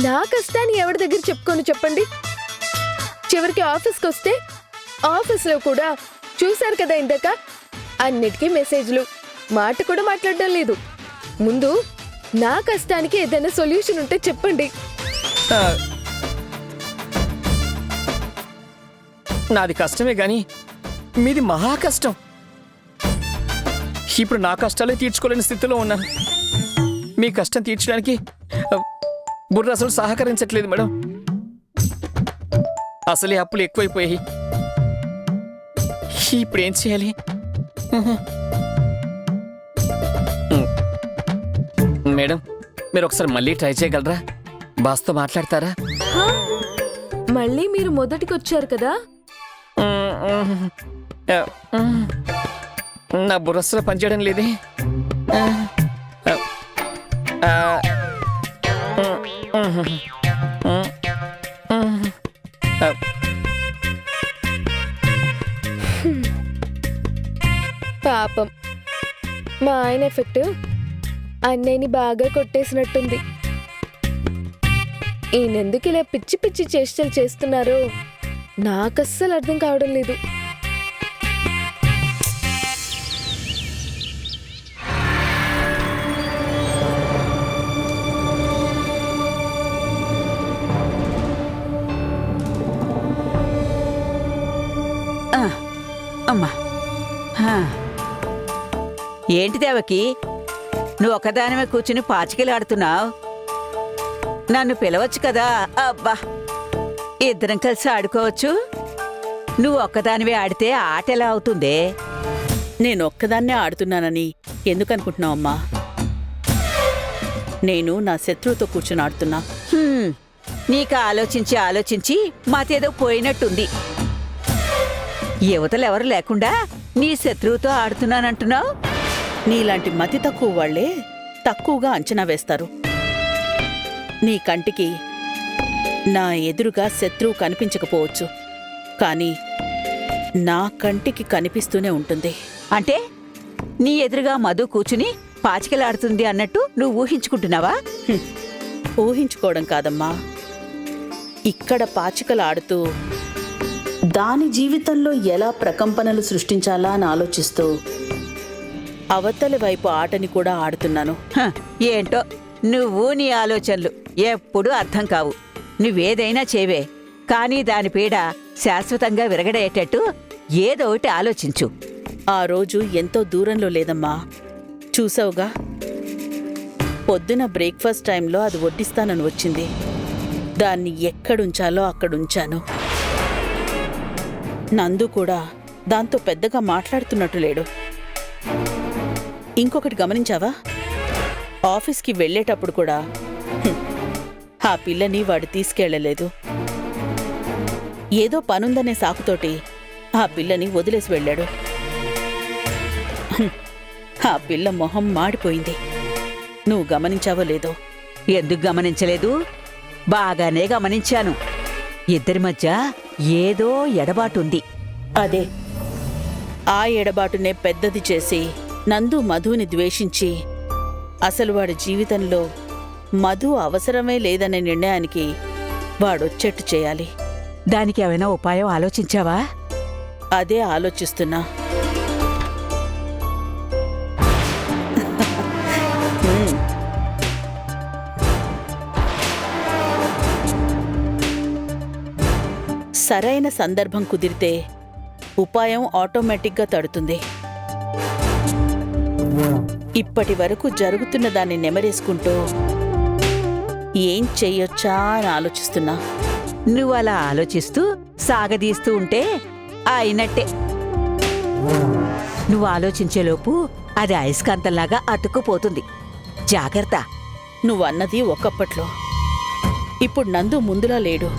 నా కష్టాన్ని ఎవరి దగ్గర చెప్పుకొని చెప్పండి? చివరికి ఆఫీస్కి వస్తే ఆఫీస్లో కూడా చూశారు కదా ఇందాక, అన్నిటికీ మెసేజ్లు, మాట కూడా మాట్లాడడం లేదు. ముందు నా కష్టానికి ఏదైనా సొల్యూషన్ ఉంటే చెప్పండి. నాది కష్టమే గాని మీది మహా కష్టం. ఇప్పుడు నా కష్టాలే తీర్చుకోలేని స్థితిలో ఉన్నాను. మీ కష్టం తీర్చడానికి బుర్ర అసలు సహకరించట్లేదు మేడం. అసలే అప్పులు ఎక్కువైపోయాయి. ఇప్పుడు ఏం చేయాలి? మేడం, మీరు ఒకసారి మళ్ళీ ట్రై చేయగలరా? బాస్తో మాట్లాడతారా? మళ్ళీ మీరు మొదటికి వచ్చారు కదా. నా బుర్రస్సులో పనిచేయడం లేదే. పాపం, మా ఆయన ఎఫెక్ట్ అన్నయ్యని బాగా కొట్టేసినట్టుంది. ఈయనెందుకు ఇలా పిచ్చి పిచ్చి చేష్టలు చేస్తున్నారో నాకస్సలు అర్థం కావడం లేదు. అమ్మా, ఏంటి దేవకి, నువ్వు ఒకదానిమే కూర్చుని పాచికలాడుతున్నావు? నన్ను పిలవచ్చు కదా. అబ్బా, ఇద్దరం కలిసి ఆడుకోవచ్చు. నువ్వు ఒక్కదానివే ఆడితే ఆట ఎలా అవుతుందే? నేనొక్కదాన్నే ఆడుతున్నానని ఎందుకనుకుంటున్నావమ్మా? నేను నా శత్రువుతో కూర్చుని ఆడుతున్నా. నీకు ఆలోచించి ఆలోచించి మాతేదో పోయినట్టుంది. యువతలెవరు లేకుండా నీ శత్రువుతో ఆడుతున్నానంటున్నావు. నీలాంటి మతి తక్కువ వాళ్లే తక్కువగా అంచనా వేస్తారు. నీ కంటికి నా ఎదురుగా శత్రువు కనిపించకపోవచ్చు, కానీ నా కంటికి కనిపిస్తూనే ఉంటుంది. అంటే నీ ఎదురుగా మధు కూర్చుని పాచికలాడుతుంది అన్నట్టు నువ్వు ఊహించుకుంటున్నావా? ఊహించుకోవడం కాదమ్మా, ఇక్కడ పాచికలాడుతూ దాని జీవితంలో ఎలా ప్రకంపనలు సృష్టించాలా అని ఆలోచిస్తూ అవతలి వైపు ఆటని కూడా ఆడుతున్నాను. ఏంటో నువ్వు నీ ఆలోచనలు ఎప్పుడూ అర్థం కావు. నువ్వేదైనా చేవే, కానీ దాని పీడ శాశ్వతంగా విరగడేటట్టు ఏదో ఒకటి ఆలోచించు. ఆ రోజు ఎంతో దూరంలో లేదమ్మా, చూసావుగా. పొద్దున బ్రేక్ఫాస్ట్ టైంలో అది వడ్డిస్తానని వచ్చింది. దాన్ని ఎక్కడుంచాలో అక్కడుంచాను. నందు కూడా దాంతో పెద్దగా మాట్లాడుతున్నట్టు లేడు. ఇంకొకటి గమనించావా? ఆఫీస్కి వెళ్ళేటప్పుడు కూడా ఆ పిల్లని వాడు తీసుకెళ్లలేదు. ఏదో పనుందనే సాకుతోటి ఆ పిల్లని వదిలేసి వెళ్ళాడు. ఆ పిల్ల మొహం మాడిపోయింది. నువ్వు గమనించావో లేదో? ఎందుకు గమనించలేదు? బాగానే గమనించాను. ఇద్దరి మధ్య ఏదో ఎడబాటుంది. అదే, ఆ ఎడబాటునే పెద్దది చేసి నందు మధుని ద్వేషించి అసలు వాడి జీవితంలో మధు అవసరమే లేదనే నిర్ణయానికి వాడొచ్చెట్టు చేయాలి. దానికి ఏమైనా ఉపాయం ఆలోచించావా? అదే ఆలోచిస్తున్నా. సరైన సందర్భం కుదిరితే ఉపాయం ఆటోమేటిక్గా తడుతుంది. ఇప్పటి వరకు జరుగుతున్న దాన్ని నెమరేసుకుంటూ ఏం చెయ్యొచ్చా అని ఆలోచిస్తున్నా. నువ్వు అలా ఆలోచిస్తూ సాగదీస్తూ ఉంటే అయినట్టే. నువ్వు ఆలోచించేలోపు అది అయస్కాంతంలాగా అతుక్కుపోతుంది. జాగ్రత్త. నువ్వన్నది ఒకప్పట్లో. ఇప్పుడు నందు ముందులా లేడు.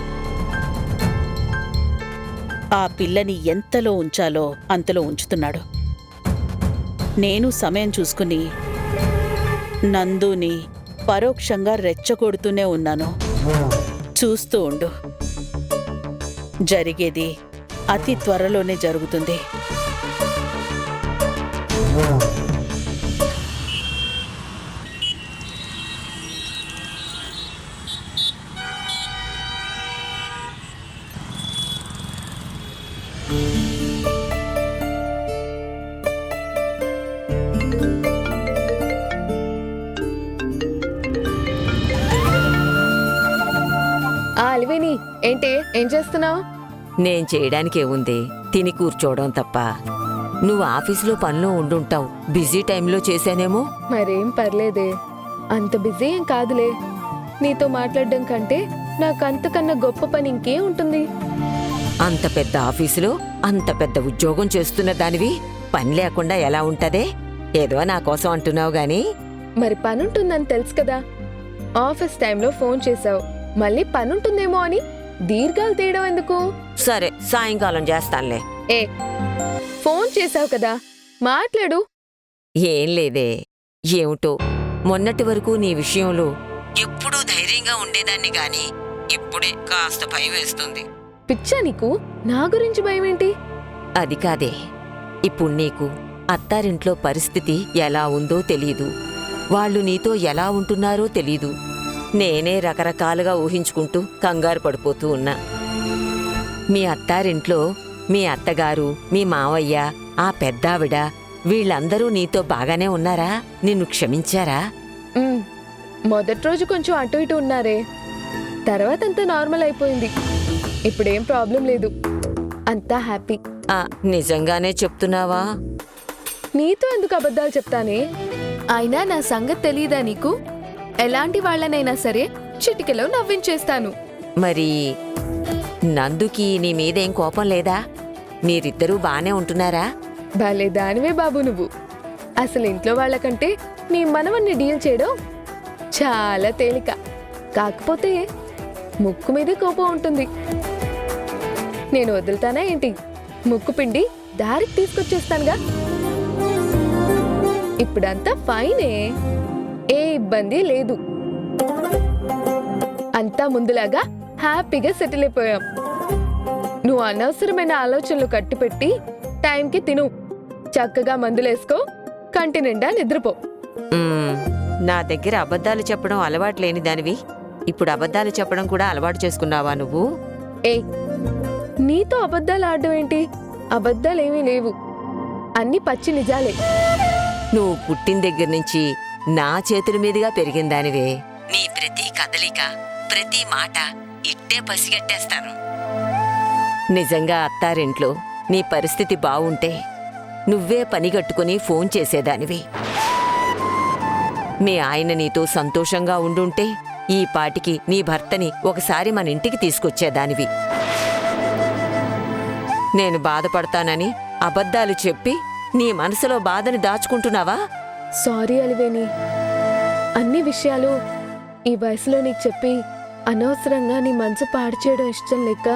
ఆ పిల్లని ఎంతలో ఉంచాలో అంతలో ఉంచుతున్నాడు. నేను సమయం చూసుకుని నందుని పరోక్షంగా రెచ్చగొడుతూనే ఉన్నాను. చూస్తూ ఉండు. జరిగేది అతి త్వరలోనే జరుగుతుంది. ఏంటి ఏం చేస్తున్నావు? నేను చేయడానికేముంది, తిని కూర్చోవడం తప్ప. నువ్వు ఆఫీసులో పనిలో ఉండుంటావు, బిజీ టైంలో చేశానేమో. మరేం పర్లేదే, అంత బిజీ ఏం కాదులే. నీతో మాట్లాడడం కంటే నాకు అంతకన్నా గొప్ప పని ఇంకే ఉంటుంది. అంత పెద్ద ఆఫీసులో అంత పెద్ద ఉద్యోగం చేస్తున్న దానివి పని లేకుండా ఎలా ఉంటదే? ఏదో నా కోసం అంటున్నావు గాని. మరి పనుంటుందని తెలుసు కదా. ఆఫీస్ టైంలో ఫోన్ చేశావు, మళ్ళీ పనుంటుందేమో అని దీర్ఘాలు తీయడం ఎందుకు? సరే, సాయంకాలం చేస్తానులే. ఏ ఫోన్ చేశావు కదా, మాట్లాడు. ఏం లేదే, ఏమిటో మొన్నటి వరకు నీ విషయంలో ఎప్పుడూ ధైర్యంగా ఉండేదాన్ని గాని ఇప్పుడే కాస్త భయం వేస్తుంది. పిచ్చా నీకు? నా గురించి భయమేంటి? అది కాదే, ఇప్పుడు నీకు అత్తారింట్లో పరిస్థితి ఎలా ఉందో తెలీదు, వాళ్ళు నీతో ఎలా ఉంటున్నారో తెలీదు. నేనే రకరకాలుగా ఊహించుకుంటూ కంగారు పడిపోతూ ఉన్నా. మీ అత్తారింట్లో మీ అత్తగారు, మీ మావయ్య, ఆ పెద్దావిడ వీళ్ళందరూ నీతో బాగానే ఉన్నారా? నిన్ను క్షమించారా? ఉమ్, మొదటి రోజు కొంచెం అటు ఇటు ఉన్నారే, తర్వాత అంతా నార్మల్ అయిపోయింది. ఇప్పుడేం ప్రాబ్లం లేదు, అంతా హ్యాపీ. నిజంగానే చెప్తున్నావా? నీతో ఎందుకు అబద్ధాలు చెప్తానే? అయినా నా సంగతి తెలీదా నీకు? ఎలాంటి వాళ్ళనైనా సరే చిటికెలో నవ్వించేస్తాను. మరి నందుకి నీ మీదేం కోపం లేదా? మీరిద్దరూ బానే ఉంటున్నారా? భలే దానివే బాబు నువ్వు. అసలు ఇంట్లో వాళ్ళకంటే నీ మనవన్ని డీల్ చేయడం చాలా తేలిక. కాకపోతే ముక్కు మీదే కోపం ఉంటుంది. నేను వదులుతానా ఏంటి? ముక్కు పిండి దారికి తీసుకొచ్చేస్తానుగా. ఇప్పుడంతా ఫైనే, ఏ ఇబ్బంది లేదు. అంతా ముందులాగా హ్యాపీగా సెటిల్ అయిపోయాం. నువ్వు అనవసరమైన ఆలోచనలు కట్టిపెట్టి టైంకి తిను, చక్కగా మందులేసుకో, కంటి నిండా నిద్రపో. నా దగ్గర అబద్ధాలు చెప్పడం అలవాటు లేని దానివి ఇప్పుడు అబద్ధాలు చెప్పడం కూడా అలవాటు చేసుకున్నావా నువ్వు? ఏయ్, నీతో అబద్ధాలు ఆడడం ఏంటి? అబద్ధాలేమీ లేవు, అన్ని పచ్చి నిజాలే. నువ్వు పుట్టిన దగ్గర నుంచి నా చేతుల మీదుగా పెరిగిన దానివే. నీ ప్రతి కదలిక, ప్రతి మాట ఇట్టే పసిగట్టేస్తాను. నిజంగా అత్తారింట్లో నీ పరిస్థితి బావుంటే నువ్వే పనిగట్టుకుని ఫోన్ చేసేదానివి. మీ ఆయన నీతో సంతోషంగా ఉండుంటే ఈ పాటికి నీ భర్తని ఒకసారి మన ఇంటికి తీసుకొచ్చేదానివి. నేను బాధపడతానని అబద్ధాలు చెప్పి నీ మనసులో బాధని దాచుకుంటున్నావా? సారీ అలివేణి, అన్ని విషయాలు ఈ వయసులో నీకు చెప్పి అనవసరంగా నీ మనసు పాడు చేయడం ఇష్టం లేక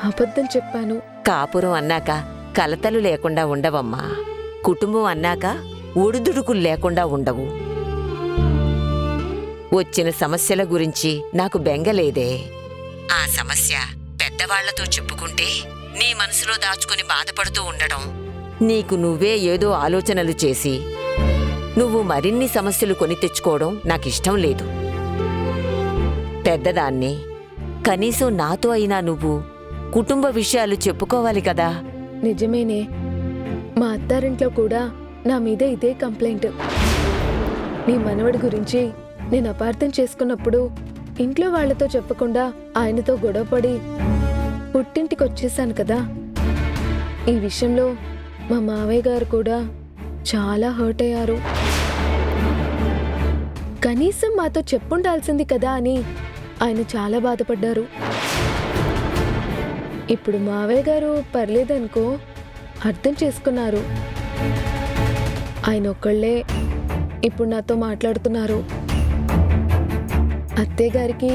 అబద్ధం చెప్పాను. కాపురం అన్నాక కలతలు లేకుండా ఉండవమ్మా. కుటుంబం అన్నాక ఒడిదుడుకులు లేకుండా ఉండవు. వచ్చిన సమస్యల గురించి నాకు బెంగలేదే. ఆ సమస్య పెద్దవాళ్లతో చెప్పుకుంటే నీ మనసులో దాచుకుని బాధపడుతూ ఉండడం, నీకు నువ్వే ఏదో ఆలోచనలు చేసి నువ్వు మరిన్ని సమస్యలు కొని తెచ్చుకోవడం నాకిష్టం లేదు. పెద్దదాన్ని, కనీసం నాతో అయినా నువ్వు కుటుంబ విషయాలు చెప్పుకోవాలి కదా. నిజమేనే, మా అత్తారింట్లో కూడా నా మీద ఇదే కంప్లైంట్. నీ మనవడి గురించి నేను అపార్థం చేసుకున్నప్పుడు ఇంట్లో వాళ్లతో చెప్పకుండా ఆయనతో గొడవపడి పుట్టింటికి వచ్చేసాను కదా. ఈ విషయంలో మా మావయ్య గారు కూడా చాలా హర్ట్ అయ్యారు. కనీసం మాతో చెప్పుండాల్సింది కదా అని ఆయన చాలా బాధపడ్డారు. ఇప్పుడు మావయ్య గారు పర్లేదనుకో, అర్థం చేసుకున్నారు. ఆయన ఒక్కళ్లే ఇప్పుడు నాతో మాట్లాడుతున్నారు. అత్తయ్య గారికి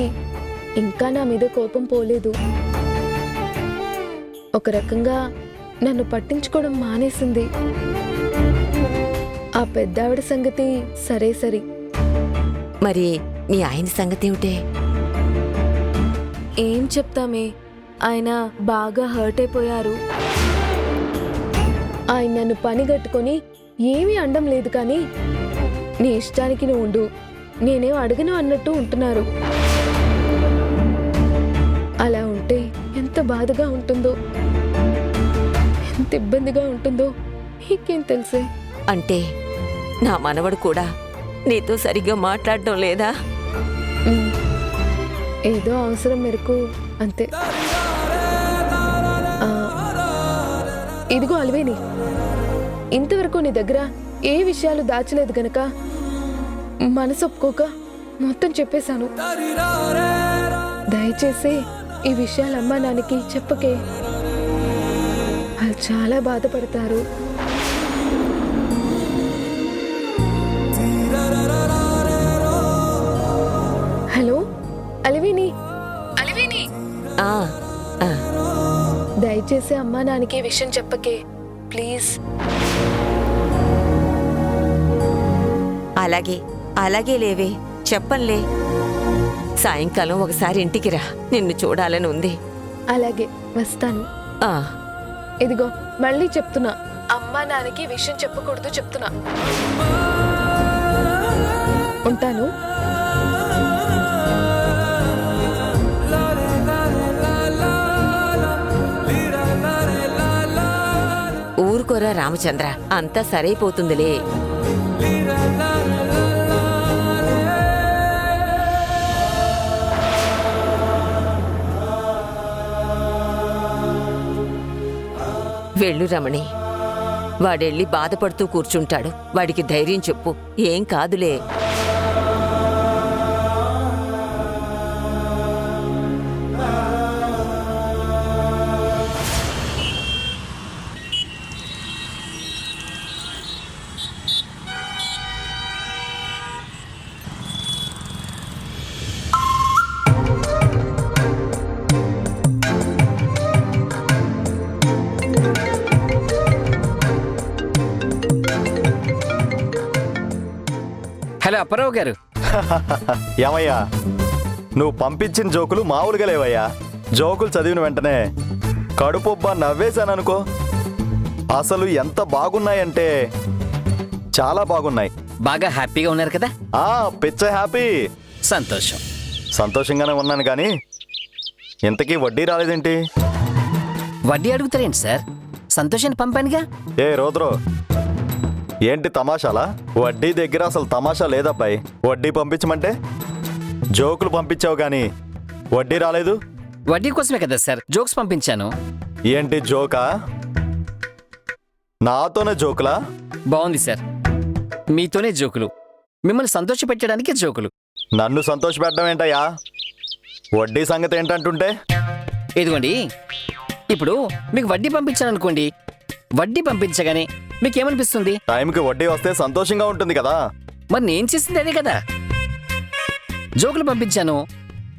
ఇంకా నా మీద కోపం పోలేదు. ఒక రకంగా నన్ను పట్టించుకోవడం మానేసింది. ఆ పెద్దావిడ సంగతి సరే సరి. మరి మీ ఆయన సంగతేమిటే? ఏం చెప్తామే, ఆయన బాగా హర్ట్ అయిపోయారు. ఆయన నన్ను పనిగట్టుకొని ఏమీ అండం లేదు, కానీ నీ ఇష్టానికి నువ్వు ఉండు, నేనేం అడగను అన్నట్టు ఉంటున్నారు. అలా ఉంటే ఎంత బాధగా ఉంటుందో, ఎంత ఇబ్బందిగా ఉంటుందో నీకేం తెలుసే. అంటే నా మనవడు కూడా నీతో సరిగ్గా మాట్లాడడం లేదా? ఏదో అవసరం మేరకు అంతే. ఆ, ఇదిగో అలివేని, ఇంతవరకు నీ దగ్గర ఏ విషయాలు దాచలేదు గనక మనసు ఒప్పుకోక మొత్తం చెప్పేశాను. దయచేసి ఈ విషయాలు అమ్మా నాన్నకి చెప్పకే, వాళ్ళు చాలా బాధపడతారు. హలో అలివేని, అలివేని, ఆ, ఆ, దయచేసి అమ్మా నాన్నకి ఈ విషయం చెప్పకే ప్లీజ్. అలాగే అలాగే లేవే, చెప్పంలే. సాయంకాలం ఒకసారి ఇంటికి రా, నిన్ను చూడాలని ఉంది. అలాగే వస్తాను. ఆ, ఇదిగో మళ్ళీ చెప్తున్నా, అమ్మా నాన్నకి ఈ విషయం చెప్పకూడదు చెప్తున్నా. ఉంటాను. ఊరుకోరా రామచంద్ర, అంతా సరైపోతుందిలే. వెళ్ళు రమణి, వాడెళ్ళి బాధపడుతూ కూర్చుంటాడు. వాడికి ధైర్యం చెప్పు, ఏం కాదులే. హలో అప్పారావు గారు. ఏమయ్యా, నువ్వు పంపించిన జోకులు మామూలుగా లేవయ్యా. జోకులు చదివిన వెంటనే కడుపుబ్బా నవ్వేశాననుకో. అసలు ఎంత బాగున్నాయంటే చాలా బాగున్నాయి. బాగా హ్యాపీగా ఉన్నారు కదా? ఆ పిచ్చ హ్యాపీ. సంతోషం. సంతోషంగానే ఉన్నాను కానీ ఇంతకీ వడ్డీ రాలేదేంటి? వడ్డీ అడుగుతారేంటి సార్? సంతోషాన్ని పంపానుగా. ఏ రోద్రో, ఏంటి తమాషాలా? వడ్డీ దగ్గర అసలు తమాషా లేదబ్బాయి. వడ్డీ పంపించమంటే జోకులు పంపించావు కానీ వడ్డీ రాలేదు. వడ్డీ కోసమే కదా సార్ జోక్స్ పంపించాను. ఏంటి జోకా? నాతోనే జోకులా? బాగుంది సార్, మీతోనే జోకులు, మిమ్మల్ని సంతోషపెట్టడానికి జోకులు. నన్ను సంతోషపెట్టడం ఏంటయ్యా? వడ్డీ సంగతి ఏంటంటుంటే? ఇదిగోండి, ఇప్పుడు మీకు వడ్డీ పంపించాను అనుకోండి. వడ్డీ పంపించగానే మీకేమనిపిస్తుంది? టైంకి వడ్డీ వస్తే సంతోషంగా ఉంటుంది కదా. మరి నేను చేసింది అదే కదా. జోకులు పంపించాను,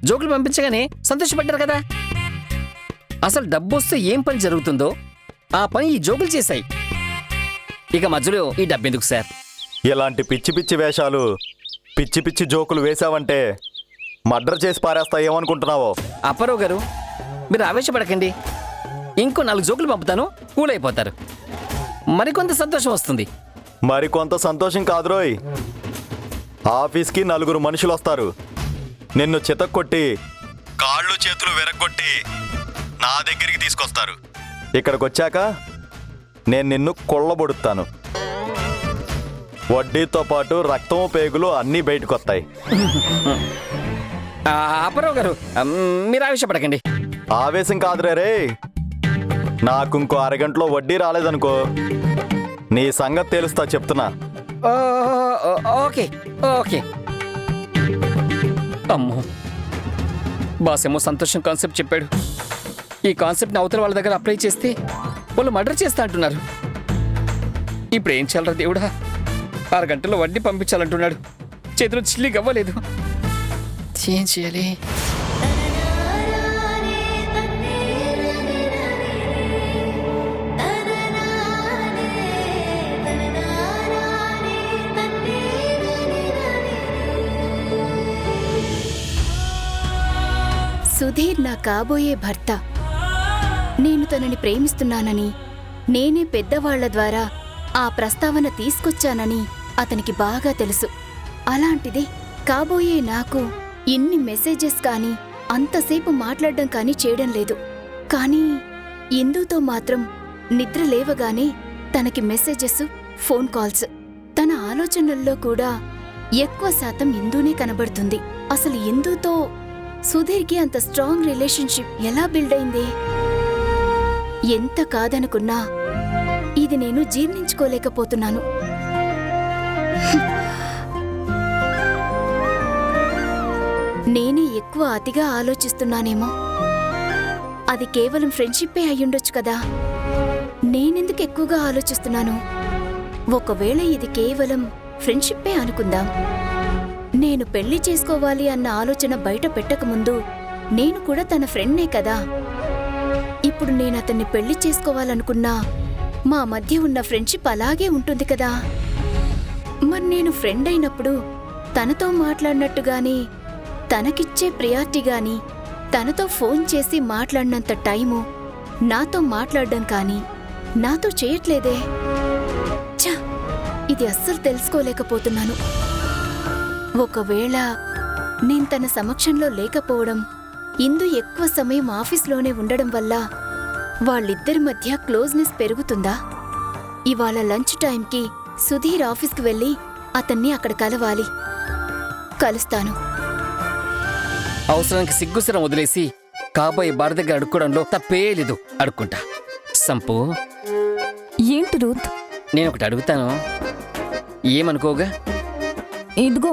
జోకులు పంపించగానే సంతోషపడ్డారు కదా. అసలు డబ్బు వస్తే ఏం పని జరుగుతుందో ఆ పని ఈ జోకులు చేశాయి. ఇక మధ్యలో ఈ డబ్బెందుకు సార్? ఇలాంటి పిచ్చి పిచ్చి వేషాలు, పిచ్చి పిచ్చి జోకులు వేశావంటే మర్డర్ చేసి పారేస్తా ఏమనుకుంటున్నావో? అప్పారావు గారు, మీరు ఆవేశపడకండి. ఇంకో 4 జోకులు పంపుతాను, కూల్ అయిపోతారు. మరికొంత సంతోషం వస్తుంది. మరికొంత సంతోషం కాదురోయ్. ఆఫీస్కి 4 మనుషులు వస్తారు. నిన్ను చితక్కొట్టి కాళ్ళు చేతులు విరగ్గొట్టి నా దగ్గరికి తీసుకొస్తారు. ఇక్కడికి వచ్చాక నేను నిన్ను కొల్లబొడుతాను. వడ్డీతో పాటు రక్తము పేగులు అన్నీ బయటకు వస్తాయి. అప్పారావు గారు, మీరు ఆవేశపడకండి. ఆవేశం కాదురే రే. నాకు ఇంకో అరగంటలో వడ్డీ రాలేదనుకో, నీ సంగతి తెలుస్తా చెప్తున్నా. Okay okay. అమ్మో, బాస్ ఏమో సంతోషం కాన్సెప్ట్ చెప్పాడు. ఈ కాన్సెప్ట్ని అవతల వాళ్ళ దగ్గర అప్లై చేస్తే వాళ్ళు మర్డర్ చేస్తా అంటున్నారు. ఇప్పుడు ఏం చేయాలరా దేవుడా? 6 గంటల్లో వడ్డీ పంపించాలంటున్నాడు. చేతిలో చిల్లి గవ్వలేదు. ఏం చేయాలి? సుధీర్ నా కాబోయే భర్త. నేను తనని ప్రేమిస్తున్నానని, నేనే పెద్దవాళ్ల ద్వారా ఆ ప్రస్తావన తీసుకొచ్చానని అతనికి బాగా తెలుసు. అలాంటిది కాబోయే నాకు ఇన్ని మెసేజెస్ కానీ, అంతసేపు మాట్లాడడం కానీ చేయడం లేదు. కానీ ఇందుతో మాత్రం నిద్ర లేవగానే తనకి మెసేజెస్, ఫోన్ కాల్స్. తన ఆలోచనల్లో కూడా ఎక్కువ శాతం ఇందూనే కనబడుతుంది. అసలు ఇందూతో సుధీర్కి అంత స్ట్రాంగ్ రిలేషన్షిప్ ఎలా బిల్డ్ అయింది? ఎంత కాదనుకున్నా ఇది నేను జీర్ణించుకోలేకపోతున్నాను. నేనే ఎక్కువ అతిగా ఆలోచిస్తున్నానేమో. అది కేవలం ఫ్రెండ్షిప్పే అయ్యుండొచ్చు కదా. నేనెందుకు ఎక్కువగా ఆలోచిస్తున్నాను? ఒకవేళ ఇది కేవలం ఫ్రెండ్షిప్పే అనుకుందాం. నేను పెళ్లి చేసుకోవాలి అన్న ఆలోచన బయట పెట్టకముందు నేను కూడా తన ఫ్రెండ్నే కదా. ఇప్పుడు నేనతన్ని పెళ్లి చేసుకోవాలనుకున్నా మా మధ్య ఉన్న ఫ్రెండ్షిప్ అలాగే ఉంటుంది కదా. మరి నేను ఫ్రెండ్ అయినప్పుడు తనతో మాట్లాడినట్టుగాని, తనకిచ్చే ప్రియారిటీ గాని, తనతో ఫోన్ చేసి మాట్లాడినంత టైము నాతో మాట్లాడడం కానీ నాతో చేయట్లేదే. ఛ! ఇది అస్సలు తెలుసుకోలేకపోతున్నాను. ఒకవేళ నేను తన సమక్షంలో లేకపోవడం, ఇందు ఎక్కువ సమయం ఆఫీస్లోనే ఉండడం వల్ల వాళ్ళిద్దరి మధ్య క్లోజ్నెస్ పెరుగుతుందా? ఇవాళ లంచ్ టైంకి సుధీర్ ఆఫీస్కి వెళ్ళి అతన్ని అక్కడ కలవాలి. కలుస్తాను. అవసరానికి సిగ్గుసిరం వదిలేసి కాబోయే భార్య దగ్గర అడుక్కోవడంలో తప్పే లేదు. అడుక్కుంటా. సంపు, ఏంటి రూత్? నేను ఒకటి అడుగుతాను, ఏమనుకోగా? ఇదిగో,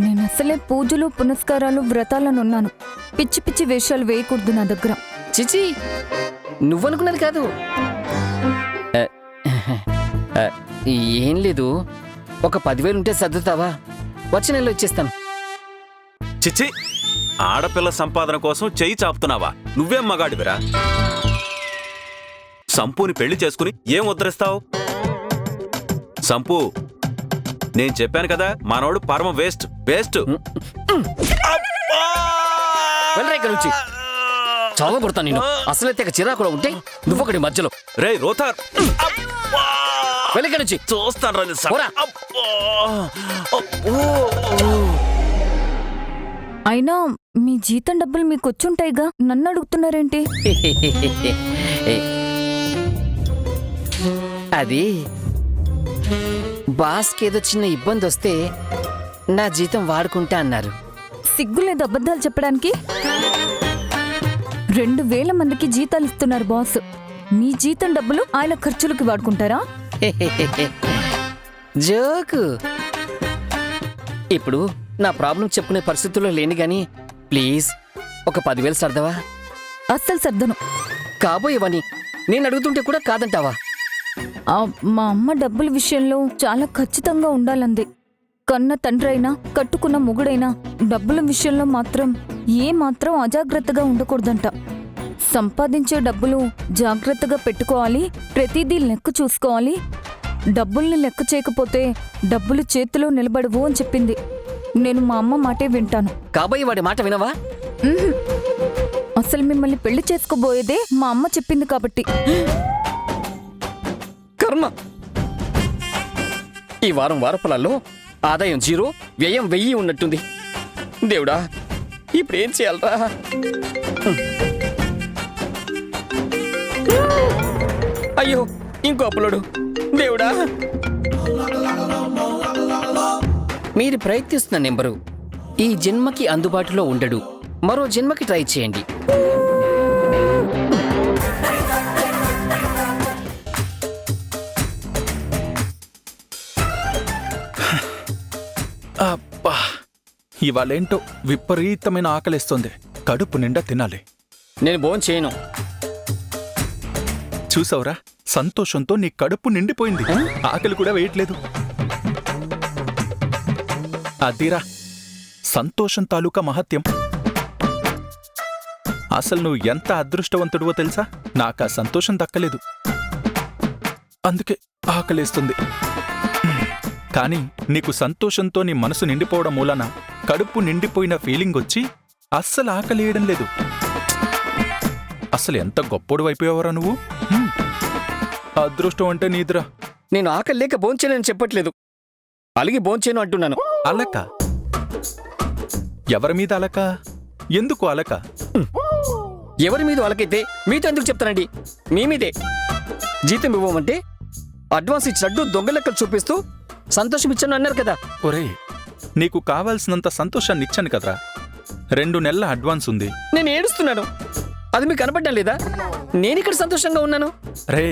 నేను అసలే పూజలు పునస్కారాలు వ్రతాలనున్నాను. పిచ్చి పిచ్చి వేషాలు వేయకూడదు నా దగ్గర. చిచి, నువ్వనుకున్నది కాదు. ఏం లేదు, ఒక 10,000 ఉంటే సర్దుతావా? వచ్చే నెలలో ఇచ్చేస్తాను. చిచ్చి, ఆడపిల్ల సంపాదన కోసం చెయ్యి చాపుతున్నావా? నువ్వేం మగాడివిరా? సంపుని పెళ్లి చేసుకుని ఏం ఉద్ధరిస్తావు? సంపు, నేను చెప్పాను కదా, మనోడు పరమ వేస్ట్. వెళ్ళరా ఇక్కడి నుంచి. చావగొడతా నేను. అసలైతే చిరాకులో ఉంటే నువ్వొకటి మధ్యలో. రే రోతార్, వెళ్ళి ఇక్కడి నుంచి. చూస్తాను. అయినా మీ జీతం డబ్బులు మీకు వచ్చుంటాయిగా, నన్ను అడుగుతున్నారేంటి? అది బాస్కి ఏదో చిన్న ఇబ్బంది వస్తే నా జీతం వాడుకుంటా అన్నారు. సిగ్గులేదు అబద్ధాలు చెప్పడానికి? 2,000 మందికి జీతాలు ఇస్తున్నారు బాస్. మీ జీతం డబ్బులు ఆయన ఖర్చులకి వాడుకుంటారా? జోకు. ఇప్పుడు నా ప్రాబ్లం చెప్పుకునే పరిస్థితుల్లో లేని గాని ప్లీజ్ ఒక 10,000 సర్దవా? అస్సలు సర్దను. కాబోయేవని నేను అడుగుతుంటే కూడా కాదంటావా? మా అమ్మ డబ్బుల విషయంలో చాలా ఖచ్చితంగా ఉండాలంది. కన్న తండ్రైనా కట్టుకున్న మొగుడైనా డబ్బుల విషయంలో మాత్రం మాత్రం అజాగ్రత్తగా ఉండకూడదంట. సంపాదించే డబ్బులు జాగ్రత్తగా పెట్టుకోవాలి, ప్రతిదీ లెక్క చూసుకోవాలి. డబ్బుల్ని లెక్క చేయకపోతే డబ్బులు చేతిలో నిలబడవు అని చెప్పింది. నేను మా అమ్మ మాటే వింటాను. కాబోయే వాడి మాట వినవా? అసలు మిమ్మల్ని పెళ్లి చేసుకోబోయేదే మా అమ్మ చెప్పింది కాబట్టి. కర్మ. ఈ వారం పొలాల్లో ఆదాయం 0, వ్యయం 1000 ఉన్నట్టుంది. దేవుడా, ఇప్పుడేం చేయాలరా? అయ్యో, ఇంకో అప్పులోడు. దేవుడా, మీరు ప్రయత్నిస్తున్న నెంబరు ఈ జన్మకి అందుబాటులో ఉండడు. మరో జన్మకి ట్రై చేయండి. అబ్బా, ఇవాళేంటో విపరీతమైన ఆకలిస్తుంది. కడుపు నిండా తినాలి. నేను భోంచేయను. చూసావురా, సంతోషంతో నీ కడుపు నిండిపోయింది. ఆకలి కూడా వేయట్లేదు. అదిరా సంతోషం తాలూకా మహత్యం. అసలు నువ్వు ఎంత అదృష్టవంతుడివో తెలుసా? నాకా సంతోషం దక్కలేదు, అందుకే ఆకలేస్తుంది. కానీ నీకు సంతోషంతో నీ మనసు నిండిపోవడం మూలన కడుపు నిండిపోయిన ఫీలింగ్ వచ్చి అస్సలు ఆకలేయడం లేదు. అసలు ఎంత గొప్పోడు అయిపోయావరా నువ్వు. అదృష్టం అంటే నీదిరా. నేను ఆకలి లేక భోంచేనని చెప్పట్లేదు, అలిగి భోంచేను అంటున్నాను. అలక? ఎవరి మీద అలక? ఎందుకు అలక? ఎవరి మీద అలకైతే మీతో ఎందుకు చెప్తానండి? మీ మీదే. జీతం ఇవ్వమంటే అడ్వాన్స్ ఇచ్చినట్టు దొంగ లెక్కలు చూపిస్తూ సంతోషం ఇచ్చాను అన్నారు కదా. ఒరే, నీకు కావాల్సినంత సంతోషాన్ని ఇచ్చాను కదరా. 2 నెలల అడ్వాన్స్ ఉంది. నేను ఏడుస్తున్నాను, అది మీకు కనపడ్డం లేదా? నేను ఇక్కడ సంతోషంగా ఉన్నాను. రే,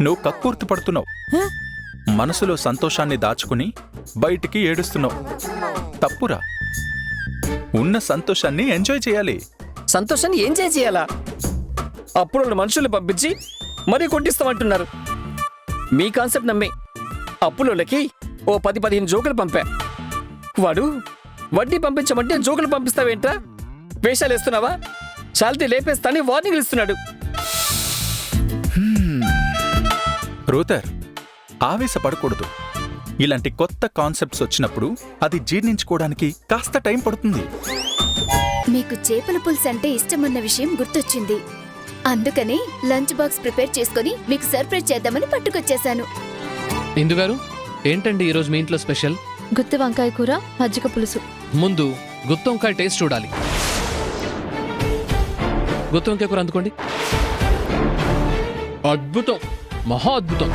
నువ్వు కక్కుర్తి పడుతున్నావు. మనసులో సంతోషాన్ని దాచుకుని బయటికి ఏడుస్తున్నావు. తప్పురా. ఉన్న సంతోషాన్ని ఎంజాయ్ చేయాలి. సంతోషాన్ని ఏం చేయాలా? అప్పులు మనుషుల్ని పంపించి మరీ కొట్టిస్తామంటున్నారు. మీ కాన్సెప్ట్ నమ్మి అప్పులకి ఓ 10-15 జోకులు పంపా. వాడు వడ్డీ పంపించమంటే జోకులు పంపిస్తావేంట్రా? వేషాలు వేస్తున్నావా? శాలిటీ లేపేస్తాని వార్నింగ్లు ఇస్తున్నాడు. రూతర్, ఆవేశపడకూడదు. ఇలాంటి కొత్త కాన్సెప్ట్స్ వచ్చినప్పుడు అది జీర్ణించుకోవడానికి కాస్త టైం పడుతుంది. మీకు చేపల పులుసు అంటే ఇష్టమన్న విషయం గుర్తొచ్చింది. అందుకని లంచ్ బాక్స్ ప్రిపేర్ చేసుకుని మీకు సర్ప్రైజ్ చేద్దామని పట్టుకొచ్చేశాను. ఇందుగారు, ఏంటండి ఈరోజు మీ ఇంట్లో స్పెషల్? గుత్తి వంకాయ కూర, మజ్జిగ పులుసు. ముందు గుత్తి వంకాయ టేస్ట్ చూడాలి. గుత్తి వంకాయ కూర అందుకోండి. అద్భుతం, మహా అద్భుతం.